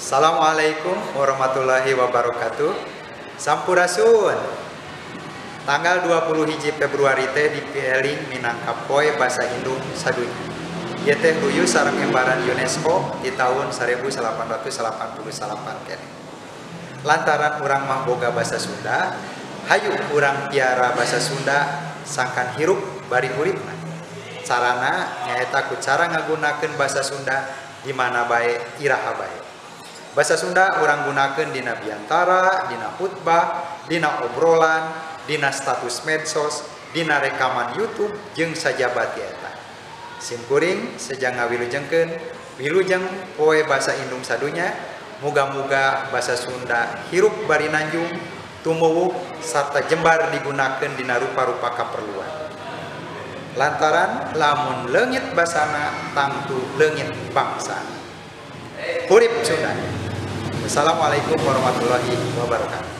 Assalamualaikum warahmatullahi wabarakatuh. Sampurasun. Tanggal 21 Februari teh dipieling minangka Poe Basa Indung sadunya. Ieu teh ruyu sareng embaran UNESCO di tahun 1888 kene. Lantaran urang mah boga basa Sunda, hayu urang piara basa Sunda sangkan hirup bari uripna. Carana nyaeta ku cara ngagunakeun basa Sunda di mana bae iraha bae. Basa Sunda urang gunakeun dina biantara, dina khutbah, dina obrolan, dina status medsos, dina rekaman YouTube jeung sajabat eta. Simkuring sejang ngawilujengkeun wilujeng Poe Basa Indung sadunya, muga-muga basa Sunda hirup bari nanjung, tumuwuh sarta jembar digunakeun dina rupa-rupa kaperluan. Lantaran lamun leungit basana tangtu leungit bangsa. Hurip Sunda. Wassalamualaikum warahmatullahi wabarakatuh.